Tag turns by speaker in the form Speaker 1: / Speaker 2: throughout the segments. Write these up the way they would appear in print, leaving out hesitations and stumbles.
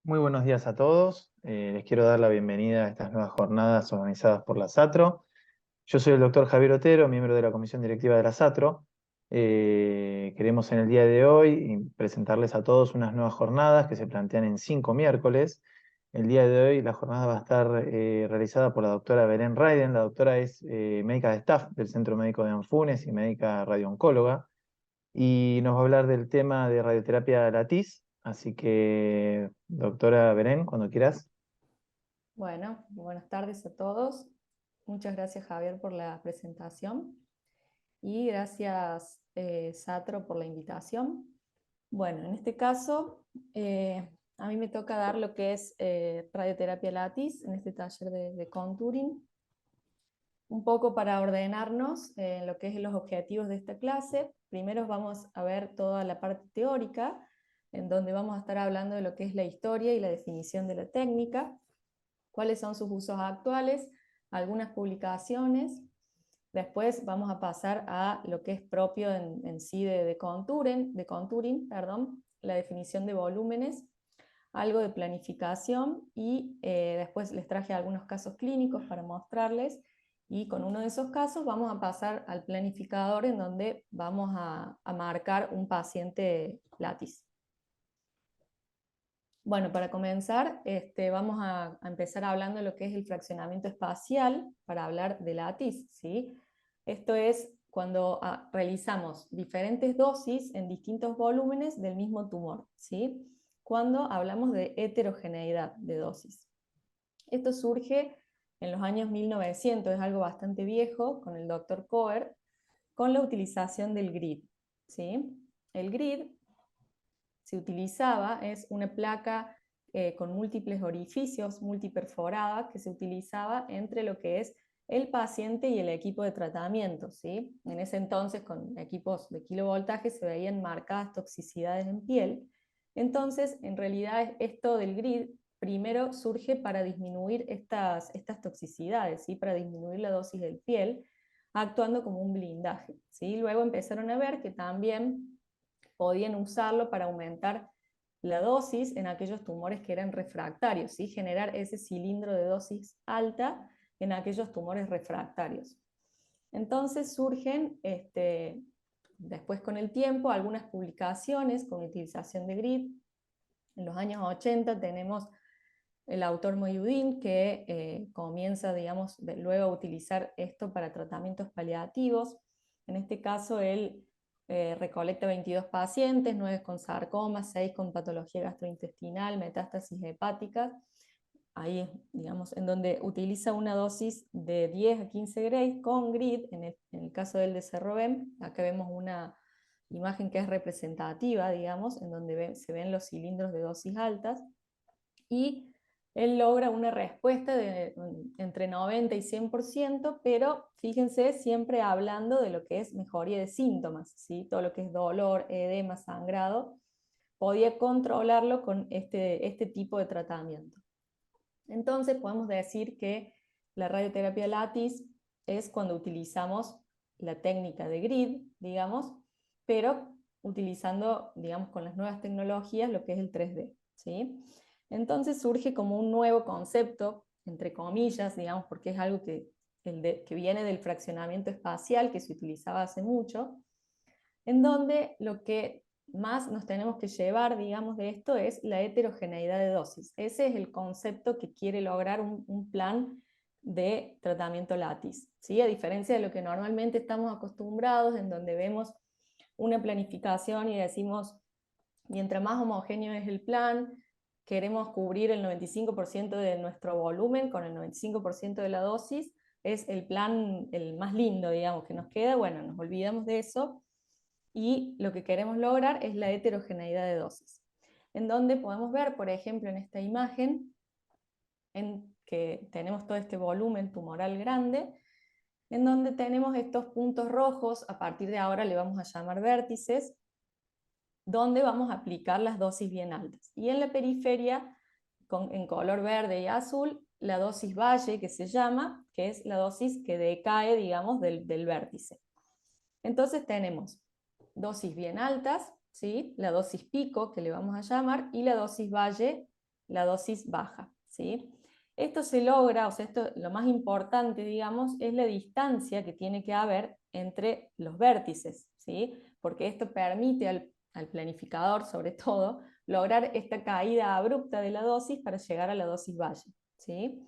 Speaker 1: Muy buenos días a todos. Les quiero dar la bienvenida a estas nuevas jornadas organizadas por la SATRO. Yo soy el doctor Javier Otero, miembro de la comisión directiva de la SATRO. Queremos en el día de hoy presentarles a todos unas nuevas jornadas que se plantean en 5 miércoles. El día de hoy la jornada va a estar realizada por la doctora Belén Raiden. La doctora es médica de staff del Centro Médico de Anfunes y médica radiooncóloga, y nos va a hablar del tema de radioterapia latiz. Así que, doctora Belén, cuando quieras.
Speaker 2: Bueno, buenas tardes a todos. Muchas gracias, Javier, por la presentación y gracias, Satro, por la invitación. Bueno, en este caso, a mí me toca dar lo que es radioterapia latiz en este taller de contouring. Un poco para ordenarnos en lo que es los objetivos de esta clase. Primero vamos a ver toda la parte teórica, en donde vamos a estar hablando de lo que es la historia y la definición de la técnica, cuáles son sus usos actuales, algunas publicaciones. Después vamos a pasar a lo que es propio en sí de contouring, perdón, la definición de volúmenes, algo de planificación y después les traje algunos casos clínicos para mostrarles, y con uno de esos casos vamos a pasar al planificador en donde vamos a marcar un paciente látiz. Bueno, para comenzar, vamos a empezar hablando de lo que es el fraccionamiento espacial para hablar de látiz, ¿sí? Esto es cuando realizamos diferentes dosis en distintos volúmenes del mismo tumor, ¿sí? Cuando hablamos de heterogeneidad de dosis. Esto surge en los años 1900, es algo bastante viejo, con el doctor Koer, con la utilización del grid, ¿sí? El grid se utilizaba, es una placa con múltiples orificios, multiperforada, que se utilizaba entre lo que es el paciente y el equipo de tratamiento, ¿sí? En ese entonces, con equipos de kilovoltaje, se veían marcadas toxicidades en piel. Entonces, en realidad, esto del grid primero surge para disminuir estas toxicidades, ¿sí? Para disminuir la dosis del piel, actuando como un blindaje, ¿sí? Luego empezaron a ver que también podían usarlo para aumentar la dosis en aquellos tumores que eran refractarios, ¿sí? Generar ese cilindro de dosis alta en aquellos tumores refractarios. Entonces surgen, después con el tiempo, algunas publicaciones con utilización de grid. En los años 80 tenemos el autor Moyudin, que comienza, digamos, luego a utilizar esto para tratamientos paliativos. En este caso, él recolecta 22 pacientes, 9 con sarcoma, 6 con patología gastrointestinal, metástasis hepáticas. Ahí, digamos, en donde utiliza una dosis de 10 a 15 Gray con grid, en el caso del de Cerrovem. Acá vemos una imagen que es representativa, digamos, en donde se ven los cilindros de dosis altas, y él logra una respuesta de entre 90 y 100%, pero fíjense, siempre hablando de lo que es mejoría de síntomas, ¿sí? Todo lo que es dolor, edema, sangrado, podía controlarlo con este tipo de tratamiento. Entonces podemos decir que la radioterapia látiz es cuando utilizamos la técnica de grid, digamos, pero utilizando, digamos, con las nuevas tecnologías lo que es el 3D, ¿sí? Entonces surge como un nuevo concepto, entre comillas, digamos, porque es algo que viene del fraccionamiento espacial, que se utilizaba hace mucho, en donde lo que más nos tenemos que llevar, digamos, de esto es la heterogeneidad de dosis. Ese es el concepto que quiere lograr un plan de tratamiento látiz, ¿sí? A diferencia de lo que normalmente estamos acostumbrados, en donde vemos una planificación y decimos, mientras más homogéneo es el plan, queremos cubrir el 95% de nuestro volumen con el 95% de la dosis, es el plan el más lindo, digamos, que nos queda. Bueno, nos olvidamos de eso y lo que queremos lograr es la heterogeneidad de dosis, en donde podemos ver, por ejemplo, en esta imagen, en que tenemos todo este volumen tumoral grande, en donde tenemos estos puntos rojos, a partir de ahora le vamos a llamar vértices, donde vamos a aplicar las dosis bien altas. Y en la periferia, en color verde y azul, la dosis valle, que se llama, que es la dosis que decae, digamos, del vértice. Entonces tenemos dosis bien altas, ¿sí? La dosis pico, que le vamos a llamar, y la dosis valle, la dosis baja, ¿sí? Esto se logra, o sea, lo más importante, digamos, es la distancia que tiene que haber entre los vértices, ¿sí? Porque esto permite al planificador, sobre todo, lograr esta caída abrupta de la dosis para llegar a la dosis valle, ¿sí?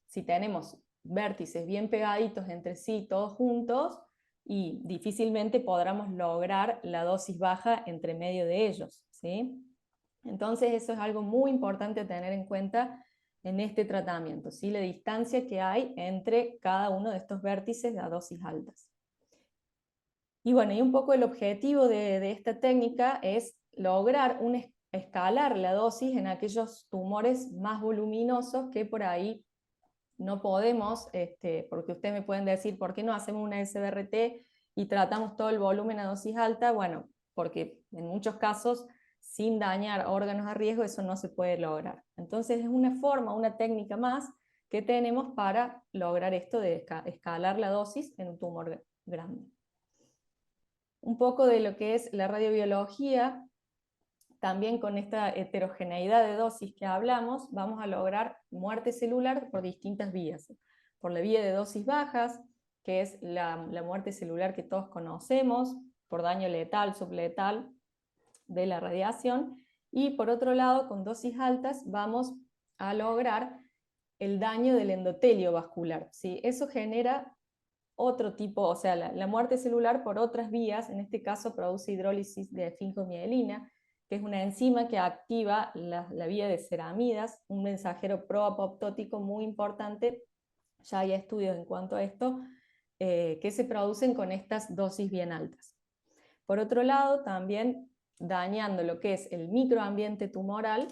Speaker 2: Si tenemos vértices bien pegaditos entre sí, todos juntos, y difícilmente podremos lograr la dosis baja entre medio de ellos, ¿sí? Entonces eso es algo muy importante a tener en cuenta en este tratamiento, ¿sí? La distancia que hay entre cada uno de estos vértices a dosis altas. Y bueno, y un poco el objetivo de esta técnica es lograr escalar la dosis en aquellos tumores más voluminosos que por ahí no podemos, porque ustedes me pueden decir, ¿por qué no hacemos una SBRT y tratamos todo el volumen a dosis alta? Bueno, porque en muchos casos, sin dañar órganos a riesgo, eso no se puede lograr. Entonces es una forma, una técnica más que tenemos para lograr esto de escalar la dosis en un tumor grande. Un poco de lo que es la radiobiología, también con esta heterogeneidad de dosis que hablamos, vamos a lograr muerte celular por distintas vías. Por la vía de dosis bajas, que es la muerte celular que todos conocemos, por daño letal, subletal de la radiación, y por otro lado, con dosis altas, vamos a lograr el daño del endotelio vascular, ¿sí? Eso genera otro tipo, o sea, la muerte celular por otras vías, en este caso produce hidrólisis de fincomielina, que es una enzima que activa la vía de ceramidas, un mensajero proapoptótico muy importante. Ya hay estudios en cuanto a esto, que se producen con estas dosis bien altas. Por otro lado, también dañando lo que es el microambiente tumoral,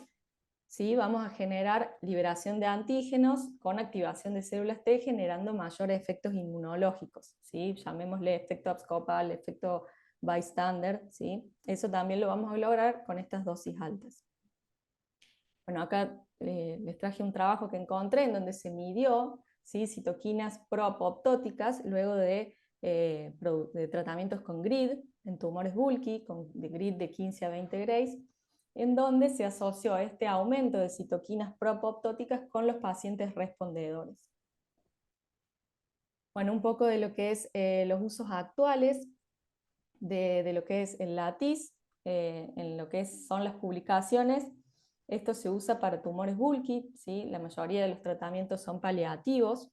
Speaker 2: ¿sí? Vamos a generar liberación de antígenos con activación de células T, generando mayores efectos inmunológicos, ¿sí? Llamémosle efecto abscopal, efecto bystander, ¿sí? Eso también lo vamos a lograr con estas dosis altas. Bueno, acá les traje un trabajo que encontré en donde se midió, ¿sí?, citoquinas proapoptóticas luego de tratamientos con GRID en tumores bulky, con GRID de 15 a 20 Grays, en donde se asoció este aumento de citoquinas proapoptóticas con los pacientes respondedores. Bueno, un poco de lo que es los usos actuales de lo que es el LATIS, en lo que son las publicaciones. Esto se usa para tumores bulky, ¿sí? La mayoría de los tratamientos son paliativos,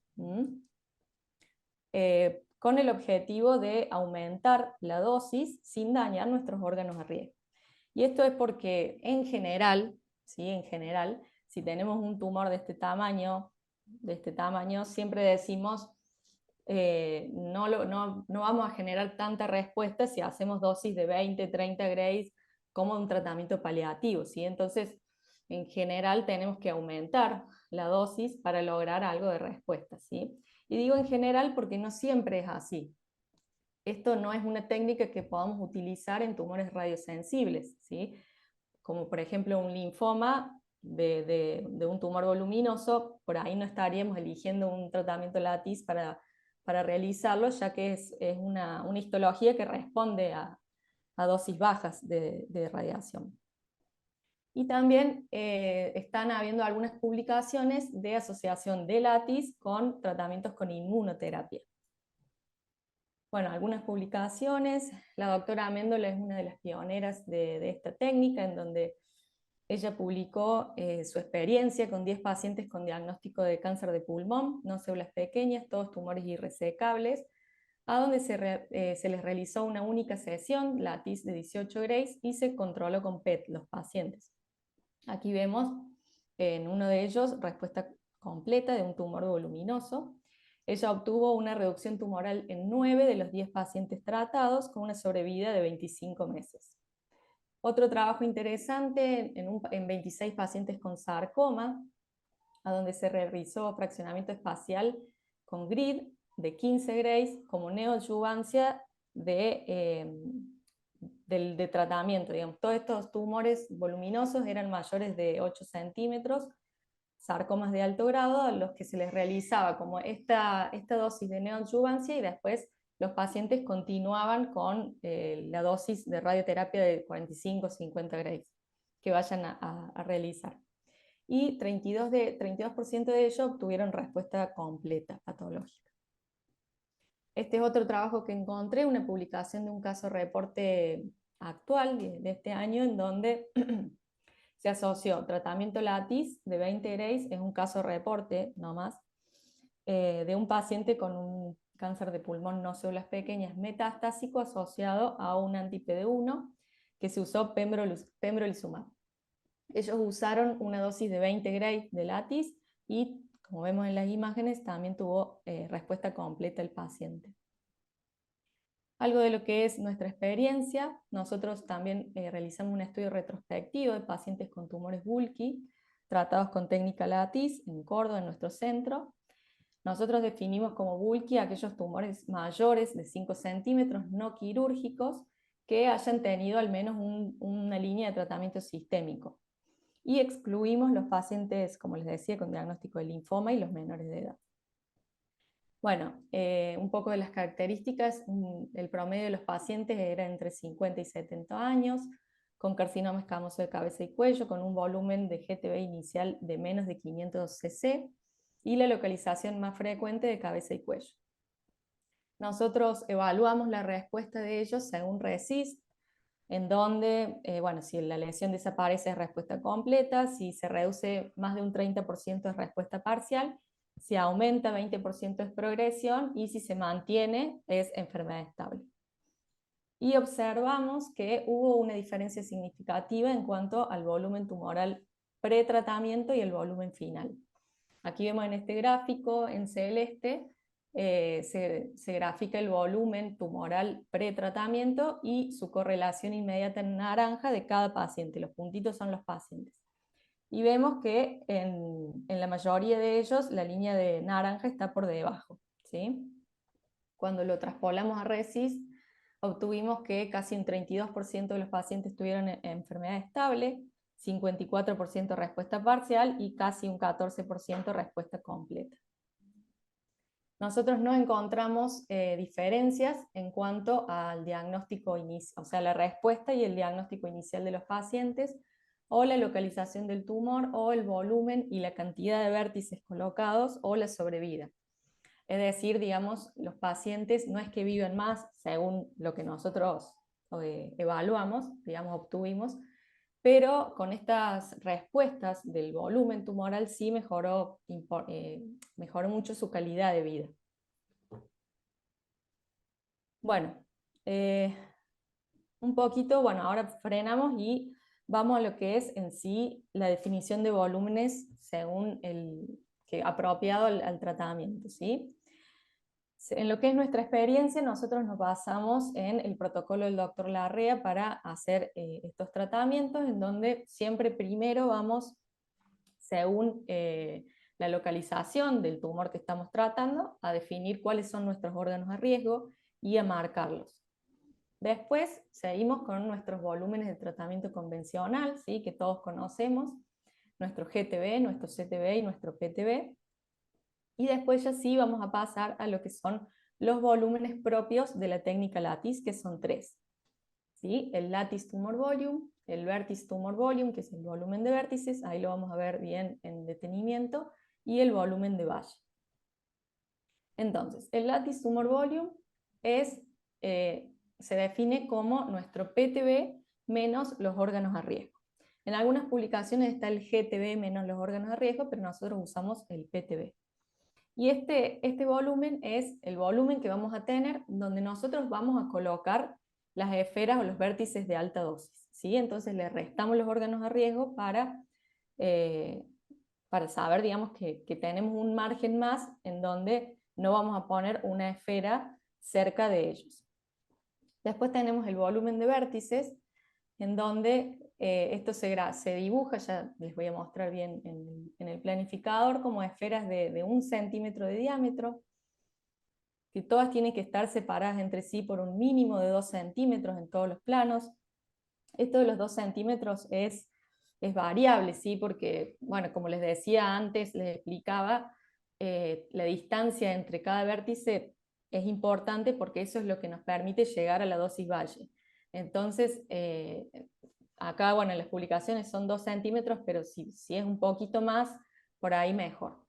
Speaker 2: con el objetivo de aumentar la dosis sin dañar nuestros órganos a riesgo. Y esto es porque en general, ¿sí?, en general, si tenemos un tumor de este tamaño, siempre decimos no vamos a generar tanta respuesta si hacemos dosis de 20, 30 Grays como un tratamiento paliativo, ¿sí? Entonces, en general tenemos que aumentar la dosis para lograr algo de respuesta, ¿sí? Y digo en general porque no siempre es así. Esto no es una técnica que podamos utilizar en tumores radiosensibles, ¿sí? Como por ejemplo un linfoma de un tumor voluminoso, por ahí no estaríamos eligiendo un tratamiento LATIS para realizarlo, ya que es una histología que responde a dosis bajas de radiación. Y también están habiendo algunas publicaciones de asociación de LATIS con tratamientos con inmunoterapia. Bueno, algunas publicaciones. La doctora Amendola es una de las pioneras de esta técnica, en donde ella publicó su experiencia con 10 pacientes con diagnóstico de cáncer de pulmón, no células pequeñas, todos tumores irresecables, a donde se les realizó una única sesión, LATIS de 18 Grays, y se controló con PET los pacientes. Aquí vemos en uno de ellos respuesta completa de un tumor voluminoso. Ella obtuvo una reducción tumoral en 9 de los 10 pacientes tratados, con una sobrevida de 25 meses. Otro trabajo interesante en 26 pacientes con sarcoma, a donde se realizó fraccionamiento espacial con GRID de 15 Grays como neoadyuvancia de tratamiento. Digamos, todos estos tumores voluminosos eran mayores de 8 centímetros, sarcomas de alto grado, a los que se les realizaba como esta dosis de neoadyuvancia, y después los pacientes continuaban con la dosis de radioterapia de 45-50 Grays que vayan a realizar. y 32% de ellos obtuvieron respuesta completa patológica. Este es otro trabajo que encontré, una publicación de un caso reporte actual de este año, en donde se asoció tratamiento Lattice de 20 Grays, es un caso reporte nomás, de un paciente con un cáncer de pulmón no células pequeñas metastásico asociado a un anti-PD1 que se usó pembrolizumab. Ellos usaron una dosis de 20 Gray de Lattice y, como vemos en las imágenes, también tuvo respuesta completa el paciente. Algo de lo que es nuestra experiencia, nosotros también realizamos un estudio retrospectivo de pacientes con tumores Bulky, tratados con técnica Lattice en Córdoba, en nuestro centro. Nosotros definimos como Bulky aquellos tumores mayores de 5 centímetros no quirúrgicos que hayan tenido al menos una línea de tratamiento sistémico. Y excluimos los pacientes, como les decía, con diagnóstico de linfoma y los menores de edad. Bueno, un poco de las características, el promedio de los pacientes era entre 50 y 70 años, con carcinoma escamoso de cabeza y cuello, con un volumen de GTB inicial de menos de 500 cc y la localización más frecuente de cabeza y cuello. Nosotros evaluamos la respuesta de ellos según RECIST, en donde, bueno, si la lesión desaparece es respuesta completa, si se reduce más de un 30% es respuesta parcial, si aumenta 20% es progresión y si se mantiene es enfermedad estable. Y observamos que hubo una diferencia significativa en cuanto al volumen tumoral pretratamiento y el volumen final. Aquí vemos en este gráfico, en celeste, se grafica el volumen tumoral pretratamiento y su correlación inmediata en naranja de cada paciente. Los puntitos son los pacientes. Y vemos que en la mayoría de ellos la línea de naranja está por debajo, ¿sí? Cuando lo traspolamos a RECIST, obtuvimos que casi un 32% de los pacientes tuvieron enfermedad estable, 54% respuesta parcial y casi un 14% respuesta completa. Nosotros no encontramos diferencias en cuanto al diagnóstico inicial, o sea, la respuesta y el diagnóstico inicial de los pacientes, o la localización del tumor, o el volumen y la cantidad de vértices colocados, o la sobrevida. Es decir, digamos, los pacientes no es que viven más según lo que nosotros evaluamos, digamos, obtuvimos, pero con estas respuestas del volumen tumoral sí mejoró mucho su calidad de vida. Bueno, un poquito, bueno, ahora frenamos y vamos a lo que es en sí la definición de volúmenes según apropiado al tratamiento, ¿sí? En lo que es nuestra experiencia, nosotros nos basamos en el protocolo del doctor Larrea para hacer estos tratamientos, en donde siempre primero vamos, según la localización del tumor que estamos tratando, a definir cuáles son nuestros órganos a riesgo y a marcarlos. Después seguimos con nuestros volúmenes de tratamiento convencional, ¿sí? Que todos conocemos, nuestro GTB, nuestro CTB y nuestro PTB. Y después ya sí vamos a pasar a lo que son los volúmenes propios de la técnica Lattice, que son 3. ¿Sí? El Lattice Tumor Volume, el Vertice Tumor Volume, que es el volumen de vértices, ahí lo vamos a ver bien en detenimiento, y el volumen de valle. Entonces, el Lattice Tumor Volume se define como nuestro PTB menos los órganos a riesgo. En algunas publicaciones está el GTB menos los órganos a riesgo, pero nosotros usamos el PTB. Y este volumen es el volumen que vamos a tener donde nosotros vamos a colocar las esferas o los vértices de alta dosis, ¿sí? Entonces le restamos los órganos a riesgo para saber, digamos, que tenemos un margen más en donde no vamos a poner una esfera cerca de ellos. Después tenemos el volumen de vértices, en donde esto se dibuja, ya les voy a mostrar bien en el planificador, como esferas de 1 centímetro de diámetro, que todas tienen que estar separadas entre sí por un mínimo de 2 centímetros en todos los planos. Esto de los 2 centímetros es variable, ¿sí? Porque, bueno, como les decía antes, les explicaba, la distancia entre cada vértice es importante porque eso es lo que nos permite llegar a la dosis valle. Entonces, Acá, bueno, las publicaciones son 2 centímetros, pero si es un poquito más, por ahí mejor.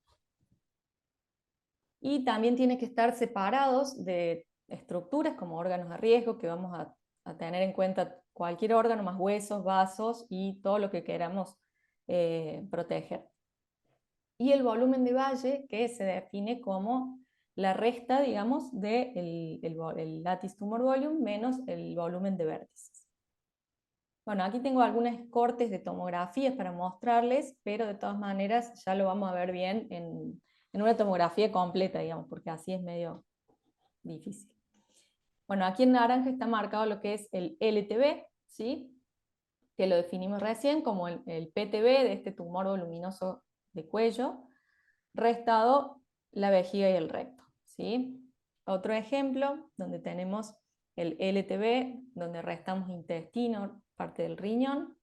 Speaker 2: Y también tiene que estar separados de estructuras como órganos de riesgo, que vamos a tener en cuenta cualquier órgano, más huesos, vasos y todo lo que queramos proteger. Y el volumen de valle, que se define como la resta, digamos, del el lattice tumor volume menos el volumen de vértices. Bueno, aquí tengo algunos cortes de tomografías para mostrarles, pero de todas maneras ya lo vamos a ver bien en una tomografía completa, digamos, porque así es medio difícil. Bueno, aquí en naranja está marcado lo que es el LTV, ¿sí? Que lo definimos recién como el PTV de este tumor voluminoso de cuello, restado la vejiga y el recto, ¿sí? Otro ejemplo donde tenemos el LTV, donde restamos intestino, parte del riñón.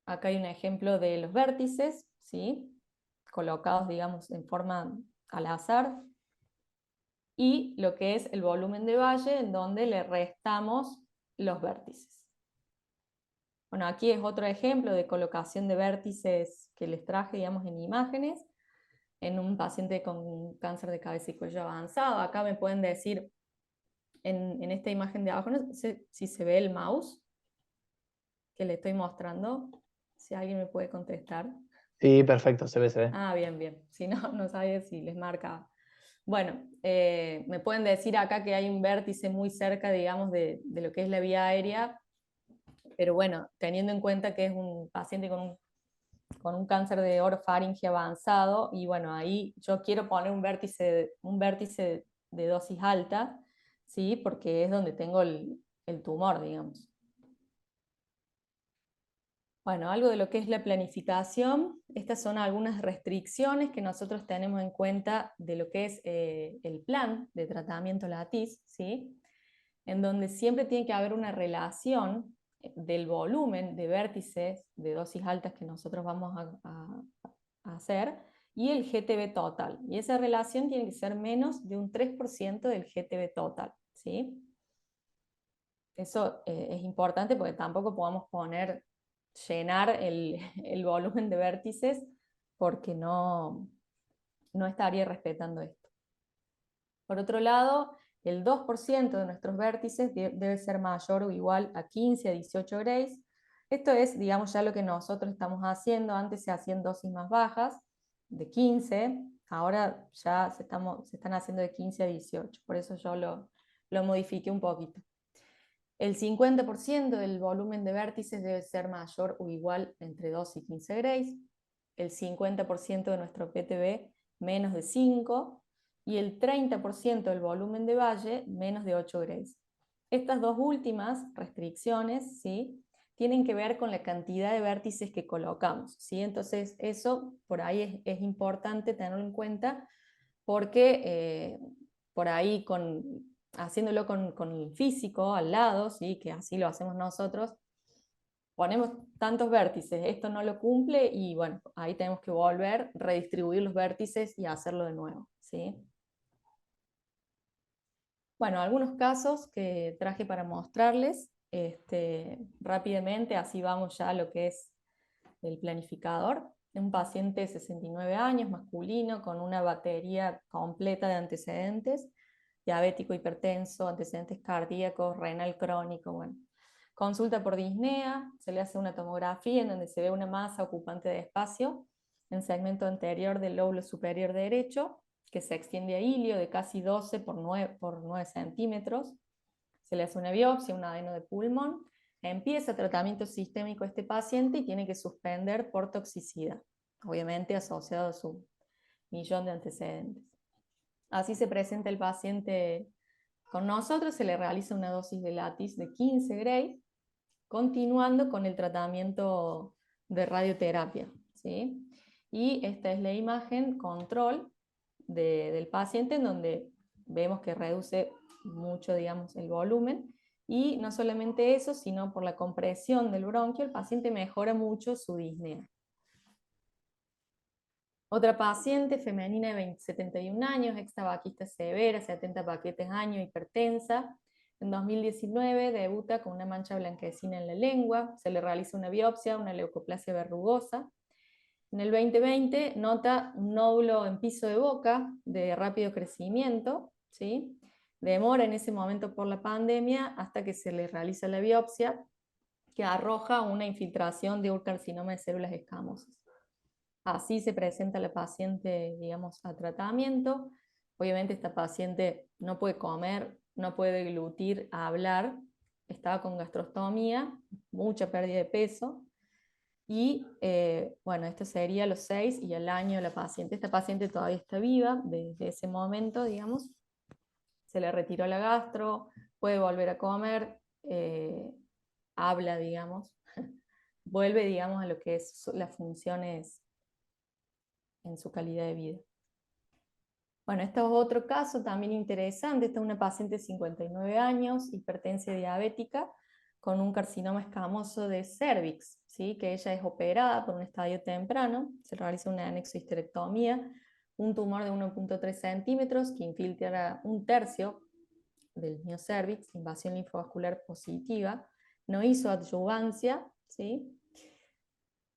Speaker 2: Acá hay un ejemplo de los vértices, ¿sí? Colocados, digamos, en forma al azar. Y lo que es el volumen de valle, en donde le restamos los vértices. Bueno, aquí es otro ejemplo de colocación de vértices que les traje, digamos, en imágenes, en un paciente con cáncer de cabeza y cuello avanzado. Acá me pueden decir, en esta imagen de abajo, no sé si se ve el mouse que le estoy mostrando, si alguien me puede contestar.
Speaker 1: Sí, perfecto, se ve, se ve.
Speaker 2: Ah, bien, bien. Si no, no sabía si les marca. Bueno, me pueden decir acá que hay un vértice muy cerca, digamos, de lo que es la vía aérea, pero bueno, teniendo en cuenta que es un paciente con un cáncer de orofaringe avanzado, y bueno, ahí yo quiero poner un vértice de dosis alta, ¿sí? Porque es donde tengo el tumor, digamos. Bueno, algo de lo que es la planificación, estas son algunas restricciones que nosotros tenemos en cuenta de lo que es el plan de tratamiento LATIS, ¿sí? En donde siempre tiene que haber una relación del volumen de vértices de dosis altas que nosotros vamos a hacer y el GTV total. Y esa relación tiene que ser menos de un 3% del GTV total, ¿sí? Eso es importante porque tampoco podemos llenar el volumen de vértices porque no estaría respetando esto. Por otro lado, el 2% de nuestros vértices debe ser mayor o igual a 15 a 18 grays. Esto es, digamos, ya lo que nosotros estamos haciendo. Antes se hacían dosis más bajas, de 15, ahora ya se están haciendo de 15 a 18, por eso yo lo modifiqué un poquito. El 50% del volumen de vértices debe ser mayor o igual entre 2 y 15 grays, el 50% de nuestro PTV menos de 5 y el 30% del volumen de valle menos de 8 grays. Estas dos últimas restricciones, ¿sí?, tienen que ver con la cantidad de vértices que colocamos, ¿sí? Entonces eso por ahí es importante tenerlo en cuenta porque por ahí haciéndolo con el físico al lado, ¿sí?, que así lo hacemos nosotros, ponemos tantos vértices, esto no lo cumple y bueno, ahí tenemos que volver, redistribuir los vértices y hacerlo de nuevo, ¿sí? Bueno, algunos casos que traje para mostrarles rápidamente, así vamos ya a lo que es el planificador. Un paciente de 69 años, masculino, con una batería completa de antecedentes, diabético, hipertenso, antecedentes cardíacos, renal crónico, bueno. Consulta por disnea, se le hace una tomografía en donde se ve una masa ocupante de espacio en segmento anterior del lóbulo superior derecho, que se extiende a ilio de casi 12 por 9 centímetros. Se le hace una biopsia, un adeno de pulmón. Empieza tratamiento sistémico a este paciente y tiene que suspender por toxicidad, obviamente asociado a su millón de antecedentes. Así se presenta el paciente con nosotros, se le realiza una dosis de LATIS de 15 Gray, continuando con el tratamiento de radioterapia, ¿sí? Y esta es la imagen control del paciente en donde vemos que reduce mucho, digamos, el volumen. Y no solamente eso, sino por la compresión del bronquio, el paciente mejora mucho su disnea. Otra paciente femenina de 71 años, ex tabaquista severa, 70 paquetes año, hipertensa, En 2019 debuta con una mancha blanquecina en la lengua, se le realiza una biopsia, una leucoplasia verrugosa. En el 2020 nota un nódulo en piso de boca de rápido crecimiento, ¿sí? Demora en ese momento por la pandemia hasta que se le realiza la biopsia, que arroja una infiltración de un carcinoma de células escamosas. Así se presenta la paciente, digamos, a tratamiento. Obviamente esta paciente no puede comer, no puede deglutir, hablar, estaba con gastrostomía, mucha pérdida de peso. Y bueno, esto sería a los 6 y al año la paciente. Esta paciente todavía está viva desde ese momento, digamos. Se le retiró la gastro, puede volver a comer, habla, digamos. Vuelve, digamos, a lo que es las funciones en su calidad de vida. Bueno, este es otro caso también interesante. Esta es una paciente de 59 años, hipertensia diabética, con un carcinoma escamoso de cervix, ¿sí? Que ella es operada por un estadio temprano, se realiza una anexohisterectomía, un tumor de 1,3 centímetros que infiltra un tercio del miocervix, invasión linfovascular positiva, no hizo adyuvancia, ¿sí?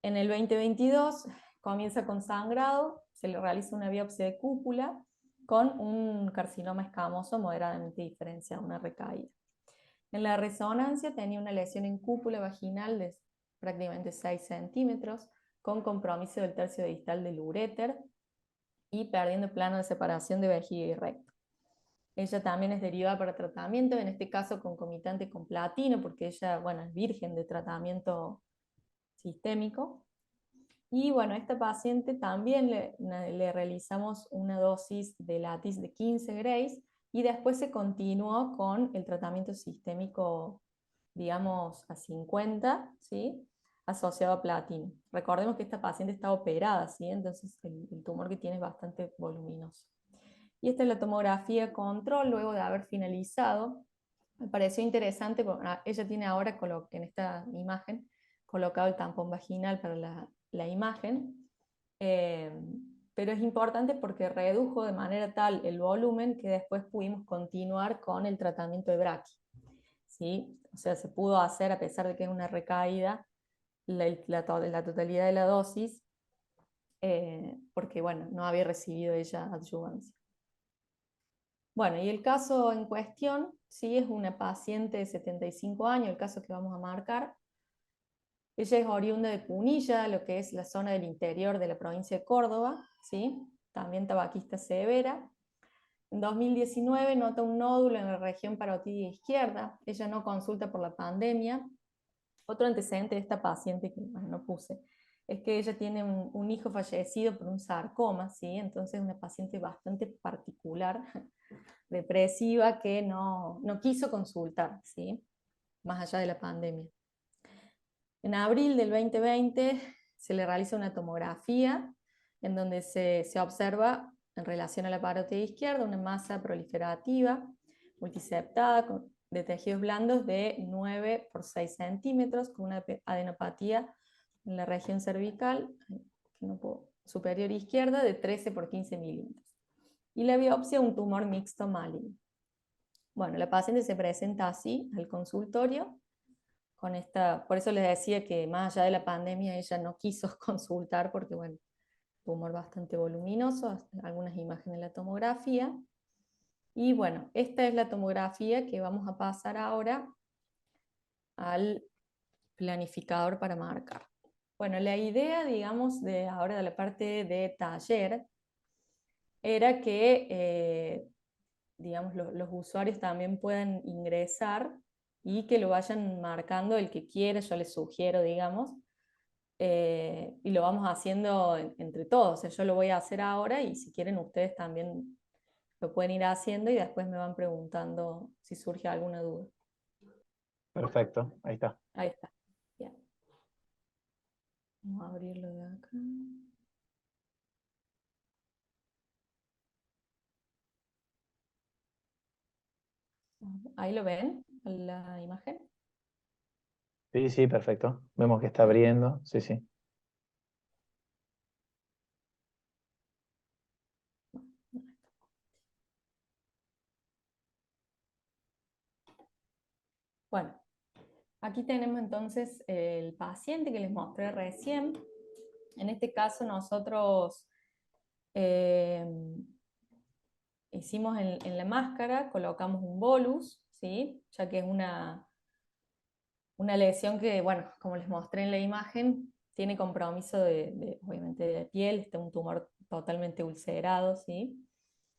Speaker 2: En el 2022 comienza con sangrado, se le realiza una biopsia de cúpula con un carcinoma escamoso moderadamente diferenciado, una recaída. En la resonancia tenía una lesión en cúpula vaginal de prácticamente 6 centímetros, con compromiso del tercio distal del uréter y perdiendo plano de separación de vejiga y recto. Ella también es derivada para tratamiento, en este caso concomitante con platino, porque ella, bueno, es virgen de tratamiento sistémico. Y bueno, a esta paciente también le realizamos una dosis de Latix de 15 grays y después se continuó con el tratamiento sistémico, digamos, a 50, ¿sí? Asociado a platino. Recordemos que esta paciente está operada, ¿sí? Entonces el tumor que tiene es bastante voluminoso. Y esta es la tomografía control luego de haber finalizado. Me pareció interesante, porque ella tiene ahora en esta imagen colocado el tampón vaginal para la imagen, eh, pero es importante porque redujo de manera tal el volumen que después pudimos continuar con el tratamiento de braqui, ¿sí? O sea, se pudo hacer, a pesar de que es una recaída, la totalidad de la dosis, porque bueno, no había recibido ella adyuvancia. Bueno, y el caso en cuestión, sí, es una paciente de 75 años, el caso que vamos a marcar. Ella es oriunda de Punilla, lo que es la zona del interior de la provincia de Córdoba, ¿sí? También tabaquista severa. En 2019 nota un nódulo en la región parotidia izquierda. Ella no consulta por la pandemia. Otro antecedente de esta paciente que bueno, no puse es que ella tiene un hijo fallecido por un sarcoma, ¿sí? Entonces una paciente bastante particular, depresiva, que no quiso consultar, ¿sí? Más allá de la pandemia. En abril del 2020 se le realiza una tomografía en donde se observa en relación a la parótida izquierda una masa proliferativa multiseptada de tejidos blandos de 9 por 6 centímetros con una adenopatía en la región cervical superior izquierda de 13 por 15 milímetros. Y la biopsia un tumor mixto maligno. Bueno, la paciente se presenta así al consultorio con esta, por eso les decía que más allá de la pandemia ella no quiso consultar porque, bueno, tumor bastante voluminoso, algunas imágenes de la tomografía. Y bueno, esta es la tomografía que vamos a pasar ahora al planificador para marcar. Bueno, la idea, digamos, de ahora de la parte de taller era que, digamos, los usuarios también puedan ingresar y que lo vayan marcando el que quiera, yo les sugiero, digamos, y lo vamos haciendo entre todos. O sea, yo lo voy a hacer ahora y si quieren ustedes también lo pueden ir haciendo y después me van preguntando si surge alguna duda.
Speaker 1: Perfecto, ahí está.
Speaker 2: Ahí está. Bien. Vamos a abrirlo de acá. Ahí lo ven, la imagen.
Speaker 1: Sí, sí, perfecto. Vemos que está
Speaker 2: Ahí está.
Speaker 1: abriendo. Sí, sí.
Speaker 2: Bueno, aquí tenemos entonces el paciente que les mostré recién. En este caso nosotros eh, hicimos en la máscara, colocamos un bolus, ¿sí? Ya que es una lesión que, bueno, como les mostré en la imagen, tiene compromiso obviamente de la piel, está un tumor totalmente ulcerado, ¿sí?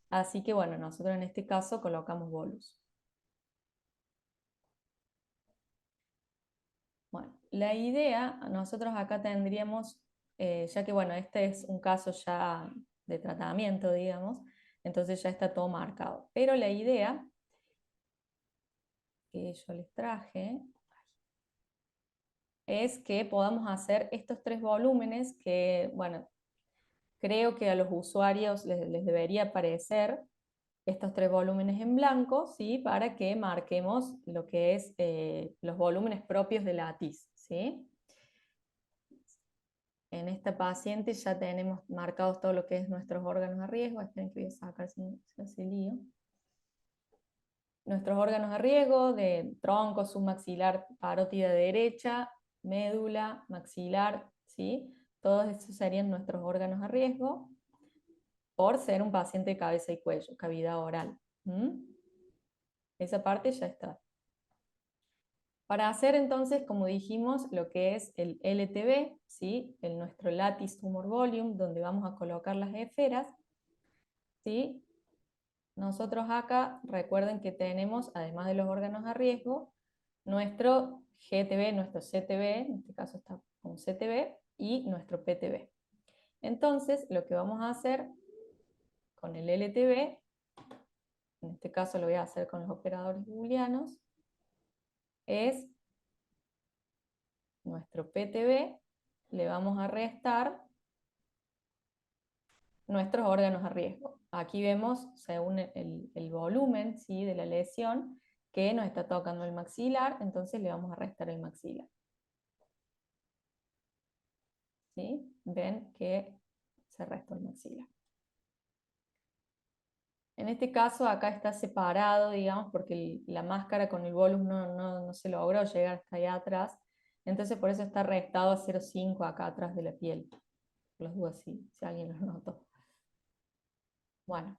Speaker 2: Así que bueno, nosotros en este caso colocamos bolus. Bueno, la idea, nosotros acá tendríamos, ya que bueno, este es un caso ya de tratamiento, digamos, entonces ya está todo marcado. Pero la idea que yo les traje es que podamos hacer estos 3 volúmenes que, bueno, creo que a los usuarios les debería aparecer estos 3 volúmenes en blanco, ¿sí? Para que marquemos lo que es los volúmenes propios de la ATIS, ¿sí? En esta paciente ya tenemos marcados todo lo que es nuestros órganos a riesgo. Esperen que voy a sacar si se hace lío. Nuestros órganos a riesgo de tronco, submaxilar, parótida derecha, médula, maxilar, ¿sí? Todos esos serían nuestros órganos a riesgo por ser un paciente de cabeza y cuello, cavidad oral. Esa parte ya está. Para hacer entonces, como dijimos, lo que es el LTV, ¿sí? Nuestro Lattice Tumor Volume, donde vamos a colocar las esferas, ¿sí? Nosotros acá, recuerden que tenemos, además de los órganos a riesgo, nuestro GTB, nuestro CTB, en este caso está con CTB, y nuestro PTB. Entonces, lo que vamos a hacer con el LTB, en este caso lo voy a hacer con los operadores booleanos, es nuestro PTB, le vamos a restar nuestros órganos a riesgo. Aquí vemos, según el volumen, ¿sí? De la lesión, que nos está tocando el maxilar, entonces le vamos a restar el maxilar. ¿Sí? Ven que se resta el maxilar. En este caso acá está separado, digamos, porque la máscara con el bolus no se logró llegar hasta allá atrás, entonces por eso está restado a 0,5 acá atrás de la piel. Los dudas si alguien los notó. Bueno,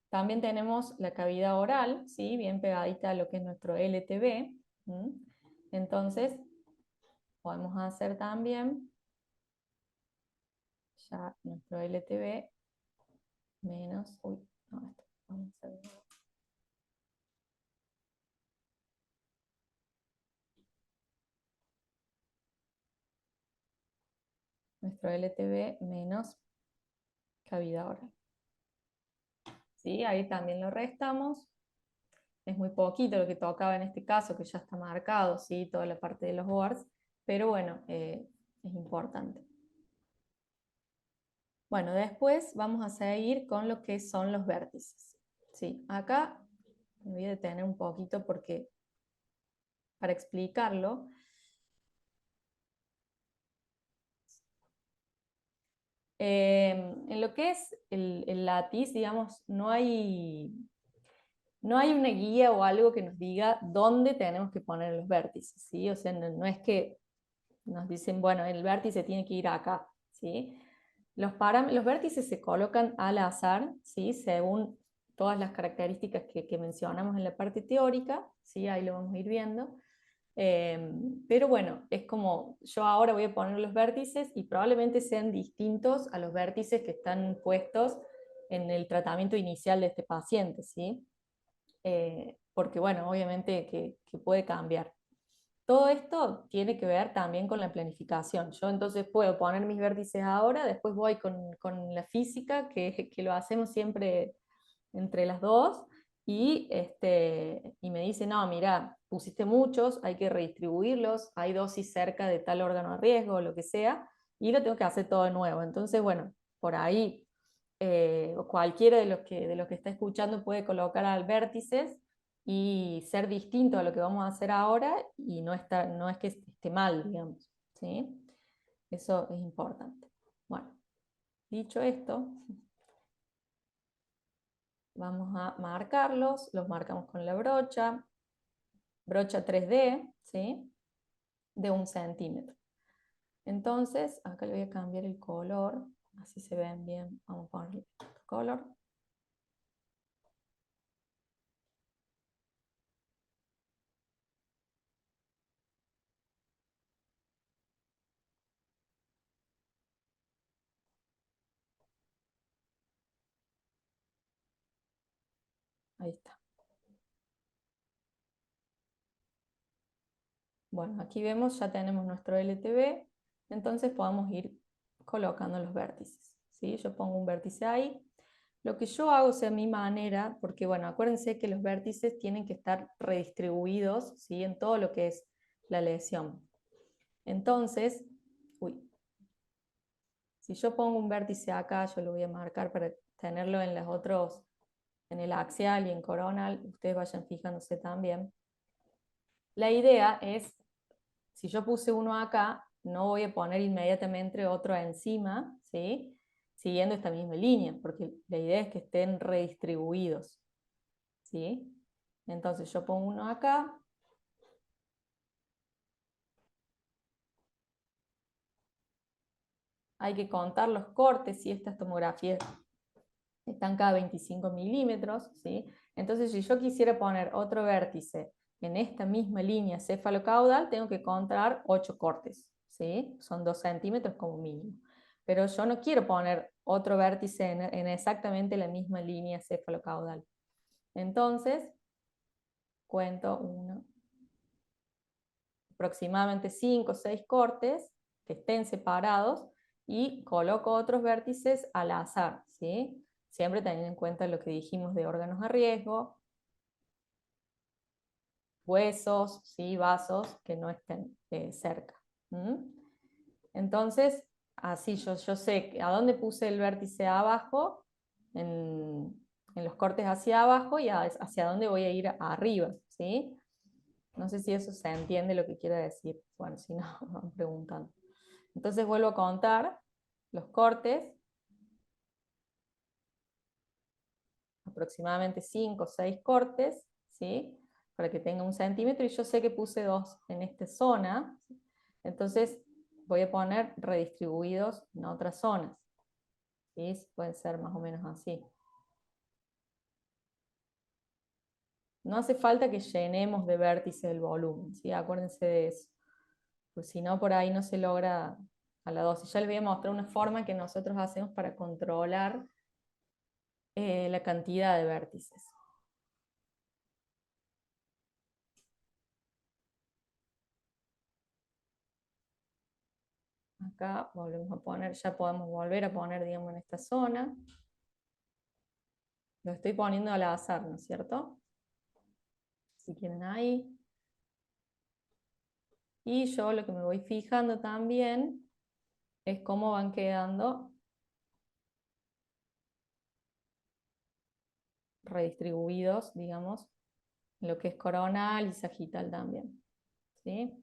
Speaker 2: también tenemos la cavidad oral, ¿sí? Bien pegadita a lo que es nuestro LTB. Entonces, podemos hacer también ya nuestro LTB menos... Uy, no, esto, vamos a hacer... Nuestro LTB menos cavidad oral. ¿Sí? Ahí también lo restamos. Es muy poquito lo que tocaba en este caso, que ya está marcado, ¿sí? Toda la parte de los OARS, pero bueno, es importante. Bueno, después vamos a seguir con lo que son los vértices. ¿Sí? Acá me voy a detener un poquito porque, para explicarlo, en lo que es el látiz, digamos, no hay una guía o algo que nos diga dónde tenemos que poner los vértices, ¿sí? O sea, no es que nos dicen, bueno, el vértice tiene que ir acá, ¿sí? Los vértices se colocan al azar, ¿sí? Según todas las características que mencionamos en la parte teórica, ¿sí? Ahí lo vamos a ir viendo. Pero bueno, es como yo ahora voy a poner los vértices y probablemente sean distintos a los vértices que están puestos en el tratamiento inicial de este paciente, ¿sí? Porque bueno, obviamente que puede cambiar. Todo esto tiene que ver también con la planificación. Yo entonces puedo poner mis vértices ahora, después voy con la física, que lo hacemos siempre entre las dos, y me dice, no, mira, pusiste muchos, hay que redistribuirlos, hay dosis cerca de tal órgano a riesgo, o lo que sea, y lo tengo que hacer todo de nuevo. Entonces, bueno, por ahí cualquiera de los que está escuchando puede colocar al vértices y ser distinto a lo que vamos a hacer ahora y no es que esté mal, digamos. ¿Sí? Eso es importante. Bueno, dicho esto, vamos a marcarlos, los marcamos con la brocha, brocha 3D, ¿sí? De 1 centímetro. Entonces, acá le voy a cambiar el color, así se ven bien. Vamos a ponerle otro color. Ahí está. Bueno, aquí vemos, ya tenemos nuestro LTB, entonces podemos ir colocando los vértices, ¿sí? Yo pongo un vértice ahí. Lo que yo hago, o sea, a mi manera, porque bueno, acuérdense que los vértices tienen que estar redistribuidos, ¿sí? En todo lo que es la lesión. Entonces, si yo pongo un vértice acá, yo lo voy a marcar para tenerlo en los otros, en el axial y en coronal, ustedes vayan fijándose también. La idea es, si yo puse uno acá, no voy a poner inmediatamente otro encima, ¿sí? Siguiendo esta misma línea, porque la idea es que estén redistribuidos, ¿sí? Entonces yo pongo uno acá. Hay que contar los cortes, si estas tomografías están cada 25 milímetros, ¿sí? Entonces, si yo quisiera poner otro vértice en esta misma línea cefalocaudal, tengo que contar 8 cortes, ¿sí? Son 2 centímetros como mínimo. Pero yo no quiero poner otro vértice en exactamente la misma línea cefalocaudal. Entonces, cuento aproximadamente 5 o 6 cortes que estén separados y coloco otros vértices al azar, ¿sí? Siempre teniendo en cuenta lo que dijimos de órganos a riesgo, huesos, ¿sí? Vasos que no estén cerca. Entonces, así yo sé a dónde puse el vértice abajo, en los cortes hacia abajo y hacia dónde voy a ir arriba, ¿sí? No sé si eso se entiende lo que quiero decir. Bueno, si no, van preguntando. Entonces vuelvo a contar los cortes, aproximadamente 5 o 6 cortes, ¿sí? Para que tenga 1 centímetro, y yo sé que puse 2 en esta zona, entonces voy a poner redistribuidos en otras zonas, ¿sí? Pueden ser más o menos así. No hace falta que llenemos de vértices el volumen, ¿sí? Acuérdense de eso, pues si no por ahí no se logra a la dosis. Ya les voy a mostrar una forma que nosotros hacemos para controlar la cantidad de vértices. Acá volvemos a poner, ya podemos volver a poner, digamos, en esta zona. Lo estoy poniendo al azar, ¿no es cierto? Si quieren ahí. Y yo lo que me voy fijando también es cómo van quedando redistribuidos, digamos, en lo que es coronal y sagital también, ¿sí?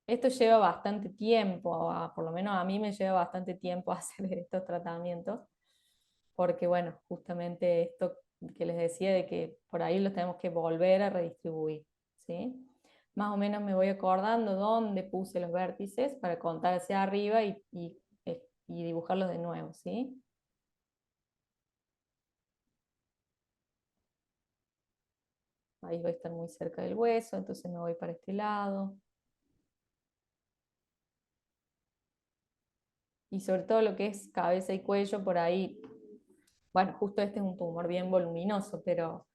Speaker 2: Esto lleva bastante tiempo, por lo menos a mí me lleva bastante tiempo hacer estos tratamientos, porque bueno, justamente esto que les decía de que por ahí los tenemos que volver a redistribuir, ¿sí? Más o menos me voy acordando dónde puse los vértices para contar hacia arriba y dibujarlos de nuevo, ¿sí? Ahí voy a estar muy cerca del hueso, entonces me voy para este lado. Y sobre todo lo que es cabeza y cuello, por ahí, bueno, justo este es un tumor bien voluminoso, pero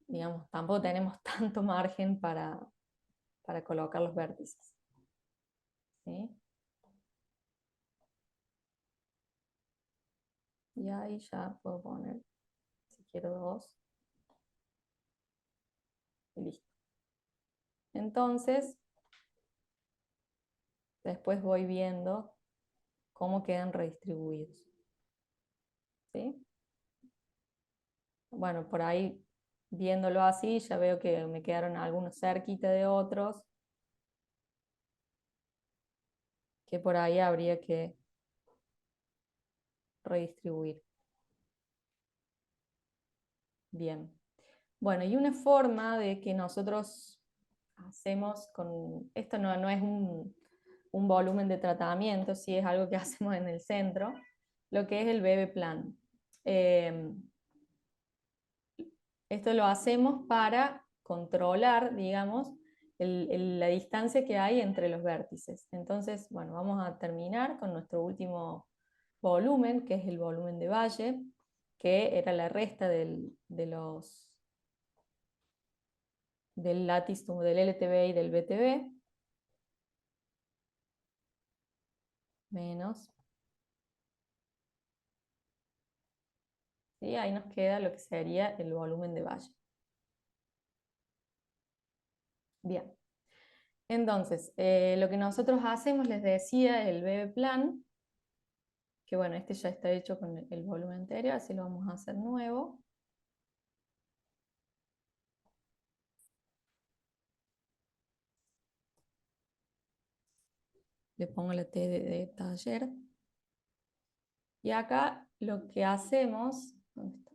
Speaker 2: digamos, tampoco tenemos tanto margen para colocar los vértices, ¿sí? Y ahí ya puedo poner, si quiero, 2, y listo. Entonces, después voy viendo cómo quedan redistribuidos, ¿sí? Bueno, por ahí, viéndolo así, ya veo que me quedaron algunos cerquita de otros, que por ahí habría que redistribuir. Bien. Bueno, y una forma de que nosotros hacemos con... Esto no es un volumen de tratamiento, sí es algo que hacemos en el centro, lo que es el BB-Plan. Esto lo hacemos para controlar, digamos, la distancia que hay entre los vértices. Entonces, bueno, vamos a terminar con nuestro último volumen, que es el volumen de valle, que era la resta del látice, del LTB y del BTB, menos. ¿Sí? Ahí nos queda lo que sería el volumen de valle. Bien. Entonces, lo que nosotros hacemos, les decía, el BB-Plan, que bueno, este ya está hecho con el volumen anterior, así lo vamos a hacer nuevo. Le pongo la T de taller. Y acá lo que hacemos... ¿Dónde está?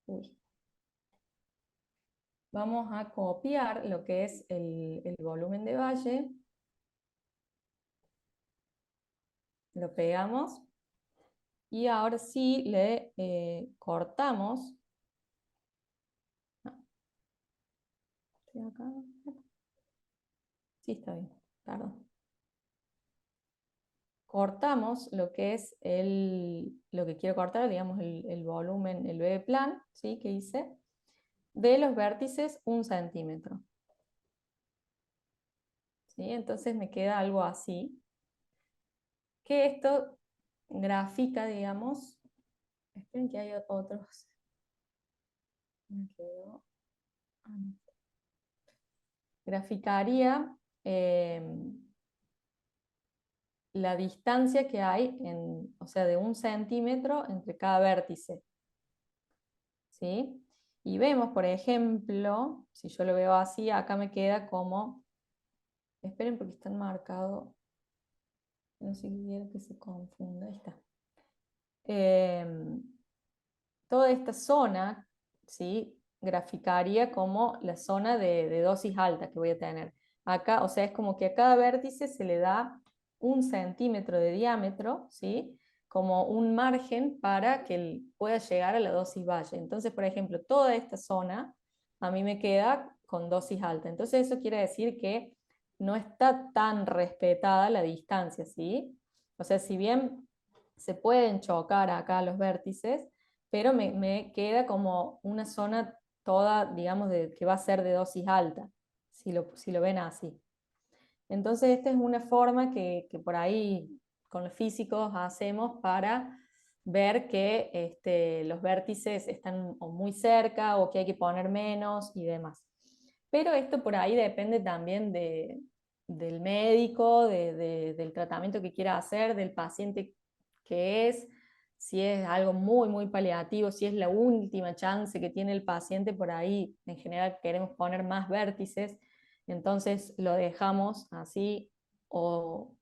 Speaker 2: Uy. Vamos a copiar lo que es el volumen de valle. Lo pegamos. Y ahora sí le cortamos. ¿Estoy acá? Sí, está bien. Perdón. Cortamos lo que es lo que quiero cortar, digamos el volumen, el BB-Plan, ¿sí? Que hice, de los vértices 1 centímetro. ¿Sí? Entonces me queda algo así. Que esto grafica, digamos, esperen que hay otros. Me quedó. Graficaría la distancia que hay, o sea, de 1 centímetro entre cada vértice. ¿Sí? Y vemos, por ejemplo, si yo lo veo así, acá me queda como, esperen porque están marcados, no sé si quiero que se confunda, ahí está. Toda esta zona, ¿sí? Graficaría como la zona de dosis alta que voy a tener. Acá, o sea, es como que a cada vértice se le da 1 centímetro de diámetro, ¿sí? Como un margen para que pueda llegar a la dosis valle. Entonces, por ejemplo, toda esta zona a mí me queda con dosis alta. Entonces eso quiere decir que no está tan respetada la distancia, ¿sí? O sea, si bien se pueden chocar acá los vértices, pero me queda como una zona toda, digamos, que va a ser de dosis alta, si lo ven así. Entonces esta es una forma que por ahí con los físicos hacemos para ver que los vértices están o muy cerca o que hay que poner menos y demás. Pero esto por ahí depende también del médico, del tratamiento que quiera hacer, del paciente que es, si es algo muy, muy paliativo, si es la última chance que tiene el paciente, por ahí en general queremos poner más vértices, entonces lo dejamos así, o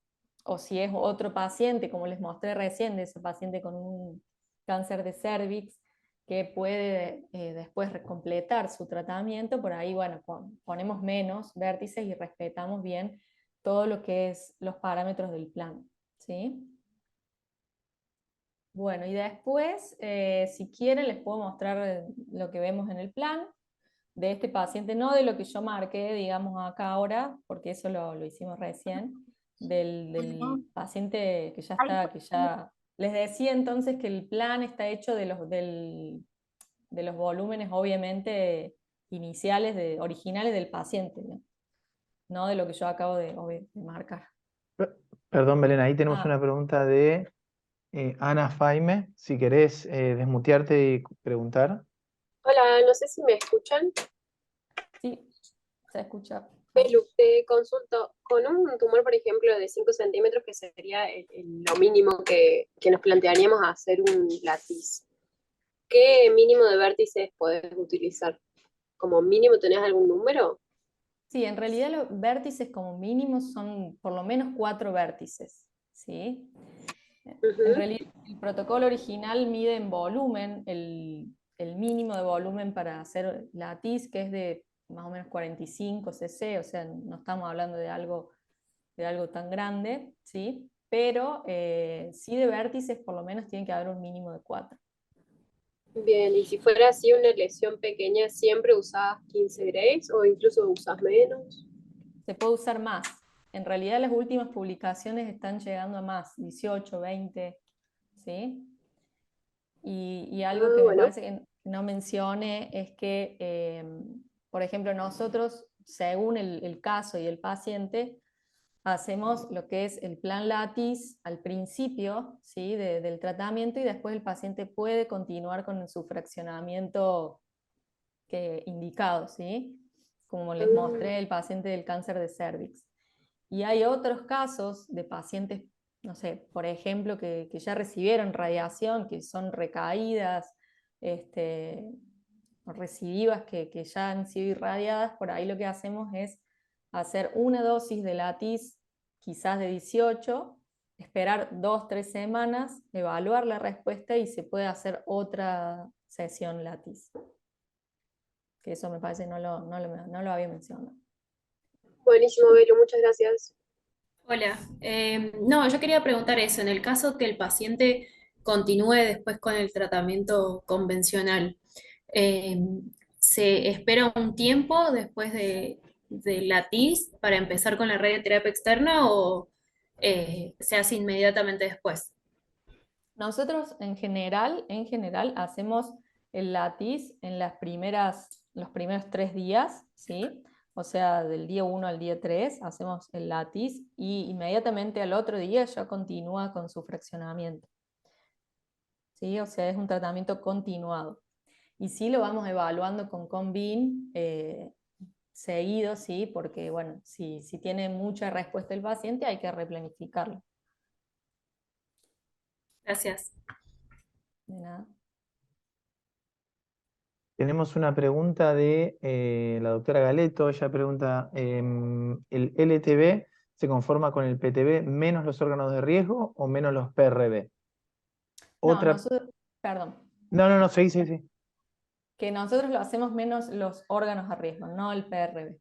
Speaker 2: si es otro paciente, como les mostré recién, de ese paciente con un cáncer de cervix, que puede después completar su tratamiento, por ahí, bueno, ponemos menos vértices y respetamos bien todo lo que es los parámetros del plan, ¿sí? Bueno, y después, si quieren, les puedo mostrar lo que vemos en el plan de este paciente, no de lo que yo marqué, digamos, acá ahora, porque eso lo hicimos recién, del paciente que ya está, que ya... Les decía entonces que el plan está hecho de los volúmenes, obviamente, iniciales, originales del paciente, ¿no? De lo que yo acabo de marcar.
Speaker 1: Perdón, Belén, ahí tenemos
Speaker 2: Ah,
Speaker 1: una pregunta de Ana Faime. Si querés desmutearte y preguntar.
Speaker 3: Hola, no sé si me escuchan.
Speaker 2: sí, se escucha.
Speaker 3: Belu, te consulto, con un tumor, por ejemplo, de 5 centímetros, que sería lo mínimo que nos plantearíamos hacer un látiz, ¿qué mínimo de vértices podés utilizar? ¿Como mínimo tenés algún número?
Speaker 2: Sí, en realidad los vértices como mínimo son por lo menos 4 vértices, ¿sí? En
Speaker 3: Ujú.
Speaker 2: realidad el protocolo original mide en volumen, el mínimo de volumen para hacer latiz, que es de más o menos 45 cc, o sea, no estamos hablando de algo tan grande, ¿sí? Pero sí de vértices por lo menos tiene que haber un mínimo de 4.
Speaker 3: Bien, y si fuera así una lesión pequeña, ¿siempre usás 15 Grays o incluso usás menos?
Speaker 2: Se puede usar más. En realidad las últimas publicaciones están llegando a más, 18, 20, ¿sí? Y algo
Speaker 3: Ah,
Speaker 2: que me
Speaker 3: bueno.
Speaker 2: parece que no mencioné es que, por ejemplo, nosotros, según el caso y el paciente, hacemos lo que es el plan LATIS al principio, ¿sí? Del tratamiento, y después el paciente puede continuar con su fraccionamiento indicado, ¿sí? Como les
Speaker 3: Mm,
Speaker 2: mostré, el paciente del cáncer de cervix. Y hay otros casos de pacientes, no sé, por ejemplo, que ya recibieron radiación, que son recaídas, recidivas que ya han sido irradiadas. Por ahí lo que hacemos es hacer una dosis de latiz, quizás de 18, esperar 2-3 semanas, evaluar la respuesta y se puede hacer otra sesión latiz. Que eso me parece no lo había mencionado.
Speaker 3: buenísimo, Vero, muchas gracias.
Speaker 4: Hola, no, yo quería preguntar eso, en el caso que el paciente continúe después con el tratamiento convencional, eh, ¿se espera un tiempo después de la TIS para empezar con la radioterapia externa o se hace inmediatamente después?
Speaker 2: Nosotros en general hacemos el latiz en los primeros 3 días, ¿sí? O sea, del día 1 al día 3 hacemos el latiz y inmediatamente al otro día ya continúa con su fraccionamiento, ¿sí? O sea, es un tratamiento continuado. Y sí lo vamos evaluando con Convin seguido, ¿sí? Porque, bueno, si tiene mucha respuesta el paciente hay que replanificarlo.
Speaker 4: Gracias.
Speaker 2: De nada.
Speaker 1: Tenemos una pregunta de la doctora Galeto. Ella pregunta, ¿el LTB se conforma con el PTB menos los órganos de riesgo o menos los PRB?
Speaker 2: No,
Speaker 1: Otra...
Speaker 2: perdón.
Speaker 1: No, sí.
Speaker 2: Que nosotros lo hacemos menos los órganos a riesgo, no el PRB.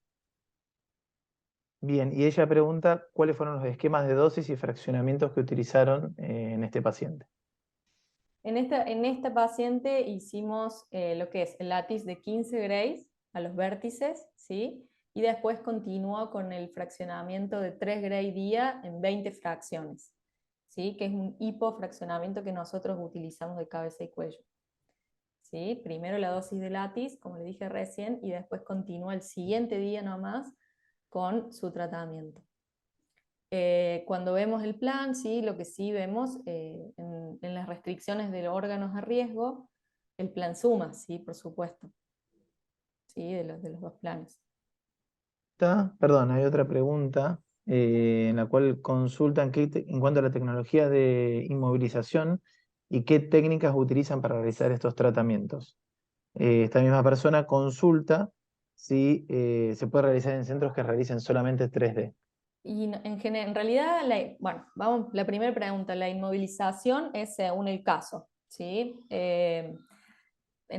Speaker 1: Bien, y ella pregunta cuáles fueron los esquemas de dosis y fraccionamientos que utilizaron en este paciente.
Speaker 2: En esta paciente hicimos lo que es el latiz de 15 Grays a los vértices, ¿sí? Y después continuó con el fraccionamiento de 3 Gray día en 20 fracciones, ¿sí? Que es un hipofraccionamiento que nosotros utilizamos de cabeza y cuello. ¿Sí? Primero la dosis de latiz, como le dije recién, y después continúa el siguiente día nomás con su tratamiento. Cuando vemos el plan, ¿sí? Lo que sí vemos en las restricciones de órganos a riesgo, el plan suma, ¿sí? Por supuesto, ¿sí? De los dos planes.
Speaker 1: Perdón, hay otra pregunta en la cual consultan en cuanto a la tecnología de inmovilización y qué técnicas utilizan para realizar estos tratamientos. Esta misma persona consulta si se puede realizar en centros que realicen solamente 3D.
Speaker 2: Y en realidad, bueno, vamos, la primera pregunta, la inmovilización es según el caso, ¿sí? En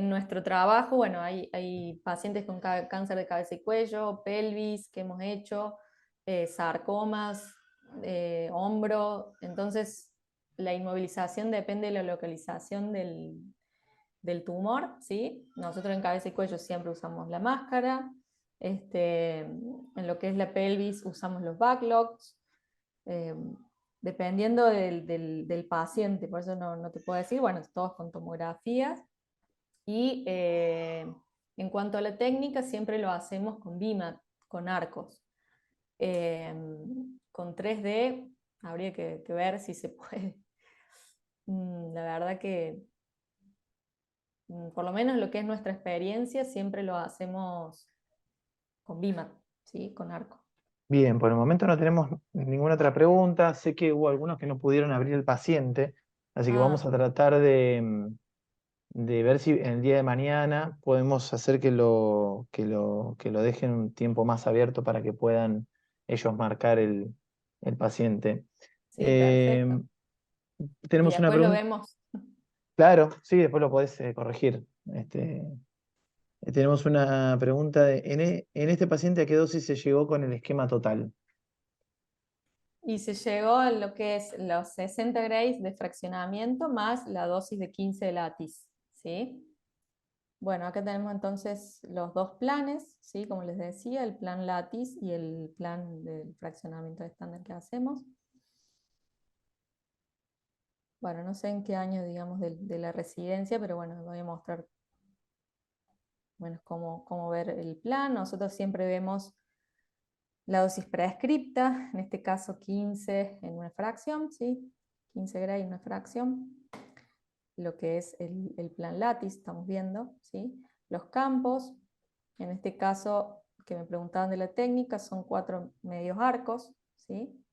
Speaker 2: nuestro trabajo, bueno, hay pacientes con cáncer de cabeza y cuello, pelvis que hemos hecho, sarcomas, hombro, entonces la inmovilización depende de la localización del tumor, ¿sí? Nosotros en cabeza y cuello siempre usamos la máscara, en lo que es la pelvis usamos los backlogs, eh, dependiendo del paciente, por eso no te puedo decir, bueno, todos con tomografías. Y en cuanto a la técnica, siempre lo hacemos con BIMAT, con arcos. Con 3D habría que ver si se puede. La verdad que, por lo menos lo que es nuestra experiencia, siempre lo hacemos con BIMAT, ¿sí? Con arco.
Speaker 1: Bien, por el momento no tenemos ninguna otra pregunta. Sé que hubo algunos que no pudieron abrir el paciente, así que vamos a tratar de ver si en el día de mañana podemos hacer que lo dejen un tiempo más abierto para que puedan ellos marcar el paciente.
Speaker 2: Sí, perfecto. Y
Speaker 1: Tenemos una
Speaker 2: después lo
Speaker 1: pregunta.
Speaker 2: vemos.
Speaker 1: Claro, sí, después lo podés corregir. Tenemos una pregunta en este paciente, ¿a qué dosis se llegó con el esquema total?
Speaker 2: Y se llegó a lo que es los 60 grays de fraccionamiento más la dosis de 15 de látiz, ¿sí? Bueno, acá tenemos entonces los dos planes, ¿sí? Como les decía, el plan látiz y el plan del fraccionamiento estándar que hacemos. Bueno, no sé en qué año, digamos, de la residencia, pero bueno, voy a mostrar bueno, cómo ver el plan. Nosotros siempre vemos la dosis prescripta, en este caso 15 en una fracción, ¿sí? 15 gray en una fracción. Lo que es el plan látiz, estamos viendo, ¿sí? Los campos, en este caso que me preguntaban de la técnica, son 4 medios arcos, ¿sí?